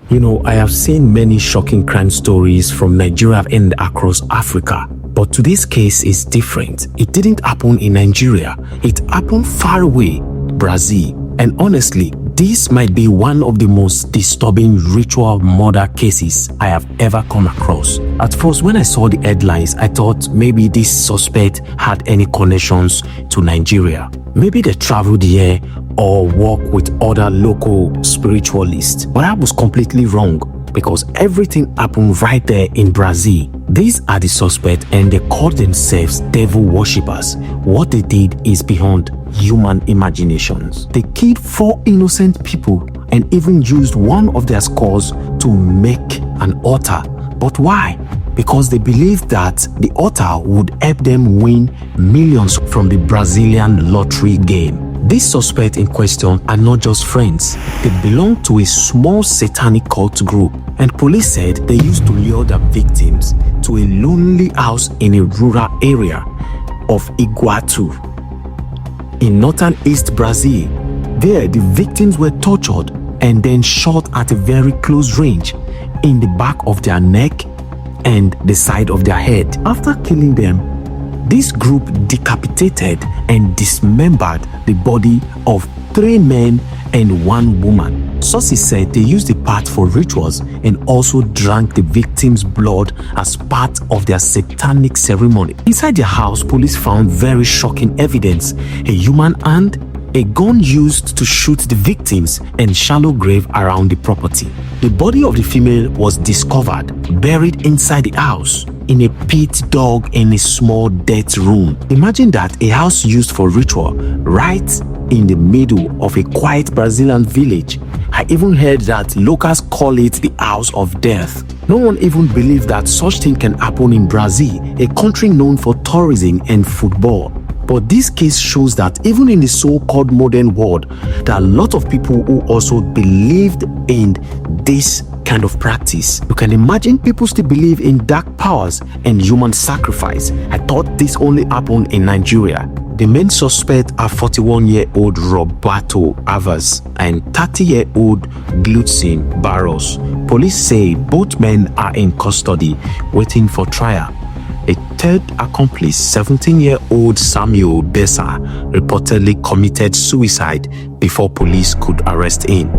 You know, I have seen many shocking crime stories from Nigeria and across Africa. But today's case is different. It didn't happen in Nigeria. It happened far away, Brazil. And honestly, this might be one of the most disturbing ritual murder cases I have ever come across. At first, when I saw the headlines, I thought maybe this suspect had any connections to Nigeria. Maybe they traveled here or work with other local spiritualists. But I was completely wrong because everything happened right there in Brazil. These are the suspects and they call themselves devil worshippers. What they did is beyond human imaginations. They killed 4 innocent people and even used one of their skulls to make an altar. But why? Because they believed that the altar would help them win millions from the Brazilian lottery game. These suspects in question are not just friends. They belong to a small satanic cult group, and police said they used to lure their victims to a lonely house in a rural area of Iguatu in northern East Brazil. There, the victims were tortured and then shot at a very close range in the back of their neck and the side of their head. After killing them, this group decapitated and dismembered the body of 3 men and 1 woman. Sources said they used the parts for rituals and also drank the victims' blood as part of their satanic ceremony. Inside their house, police found very shocking evidence: a human hand, a gun used to shoot the victims, and shallow grave around the property. The body of the female was discovered buried inside the house in a pit dug in a small dirt room. Imagine that, a house used for ritual right in the middle of a quiet Brazilian village. I even heard that locals call it the house of death. No one even believes that such thing can happen in Brazil, a country known for tourism and football. But this case shows that even in the so-called modern world, there are a lot of people who also believed in this kind of practice. You can imagine people still believe in dark powers and human sacrifice. I thought this only happened in Nigeria. The main suspects are 41-year-old Roberto Avas and 30-year-old Glutzin Barros. Police say both men are in custody waiting for trial. A third accomplice, 17-year-old Samuel Bessa, reportedly committed suicide before police could arrest him.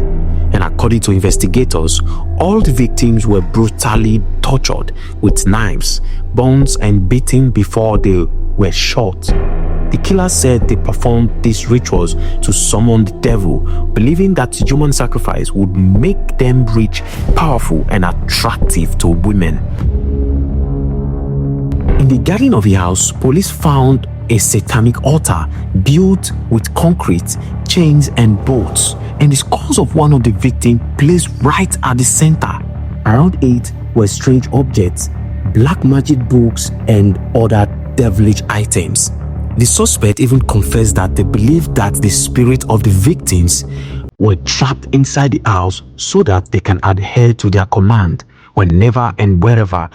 And according to investigators, all the victims were brutally tortured with knives, burns, and beaten before they were shot. The killers said they performed these rituals to summon the devil, believing that human sacrifice would make them rich, powerful, and attractive to women. In the garden of the house, police found a satanic altar built with concrete, chains, and bolts, and the skulls of one of the victims placed right at the center. Around it were strange objects, black magic books, and other devilish items. The suspect even confessed that they believed that the spirit of the victims were trapped inside the house so that they can adhere to their command whenever and wherever,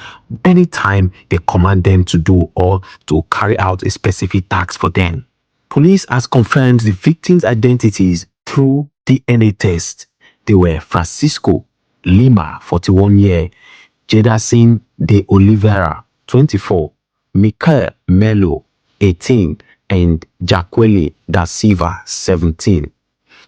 anytime they command them to do or to carry out a specific task for them. Police has confirmed the victims' identities through DNA test. They were Francisco Lima, 41 year, Jedacin de Oliveira, 24, Michael Melo, 18, and Jaqueline da Silva, 17.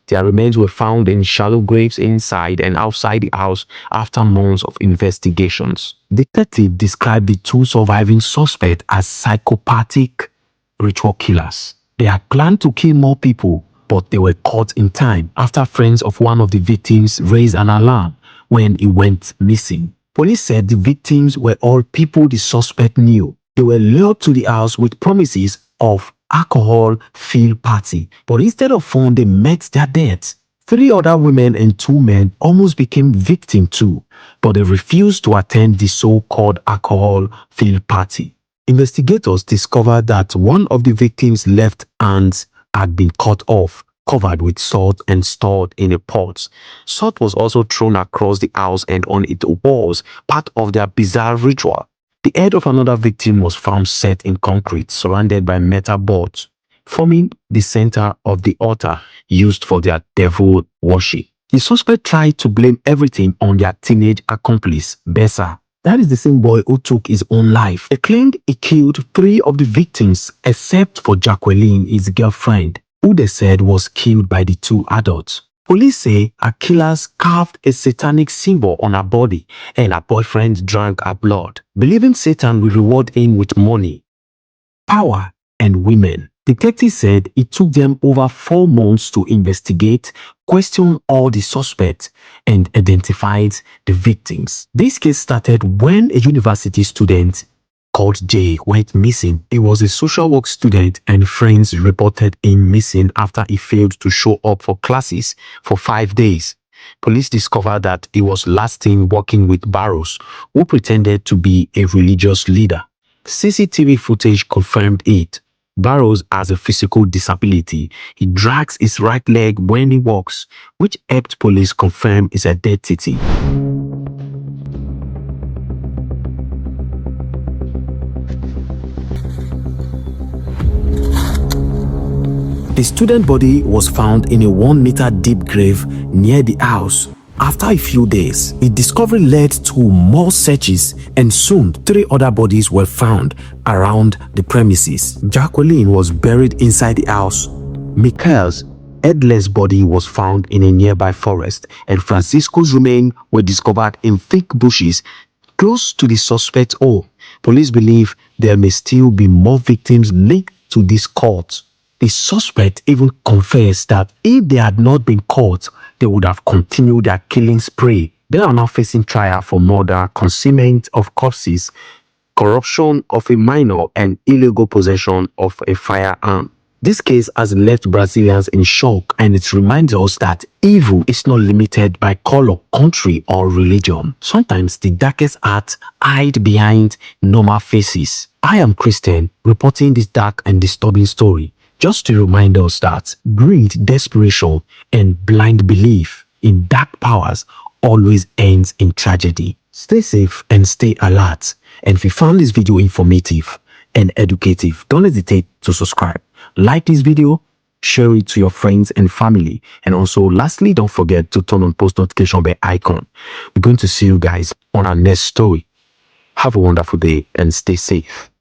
Their remains were found in shallow graves inside and outside the house after months of investigations. Detectives described the 2 surviving suspects as psychopathic ritual killers. They had planned to kill more people, but they were caught in time after friends of one of the victims raised an alarm when he went missing. Police said the victims were all people the suspect knew. They were lured to the house with promises of alcohol-filled party, but instead of fun, they met their deaths. 3 other women and 2 men almost became victims too, but they refused to attend the so-called alcohol-filled party. Investigators discovered that one of the victims' left hands had been cut off, covered with salt, and stored in a pot. Salt was also thrown across the house and on its walls, part of their bizarre ritual. The head of another victim was found set in concrete, surrounded by metal boards, forming the center of the altar used for their devil worship. The suspect tried to blame everything on their teenage accomplice, Bessa. That is the same boy who took his own life. He claimed he killed 3 of the victims except for Jacqueline, his girlfriend, who they said was killed by the 2 adults. Police say her killers carved a satanic symbol on her body and her boyfriend drank her blood, believing Satan will reward him with money, power, and women. Detectives said it took them over 4 months to investigate, question all the suspects, and identified the victims. This case started when a university student called Jay went missing. He was a social work student and friends reported him missing after he failed to show up for classes for 5 days. Police discovered that he was last seen working with Barrows, who pretended to be a religious leader. CCTV footage confirmed it. Barrows has a physical disability. He drags his right leg when he walks, which helped police confirm his identity. The student body was found in a 1-meter deep grave near the house. After a few days, the discovery led to more searches and soon 3 other bodies were found around the premises. Jacqueline was buried inside the house. Michael's headless body was found in a nearby forest, and Francisco's remains were discovered in thick bushes close to the suspect's home. Police believe there may still be more victims linked to this cult. The suspect even confessed that if they had not been caught, they would have continued their killing spree. They are now facing trial for murder, concealment of corpses, corruption of a minor, and illegal possession of a firearm. This case has left Brazilians in shock, and it reminds us that evil is not limited by color, country, or religion. Sometimes the darkest acts hide behind normal faces. I am Christian, reporting this dark and disturbing story, just to remind us that greed, desperation, and blind belief in dark powers always ends in tragedy. Stay safe and stay alert. And if you found this video informative and educative, don't hesitate to subscribe. Like this video, share it to your friends and family. And also, lastly, don't forget to turn on post notification bell icon. We're going to see you guys on our next story. Have a wonderful day and stay safe.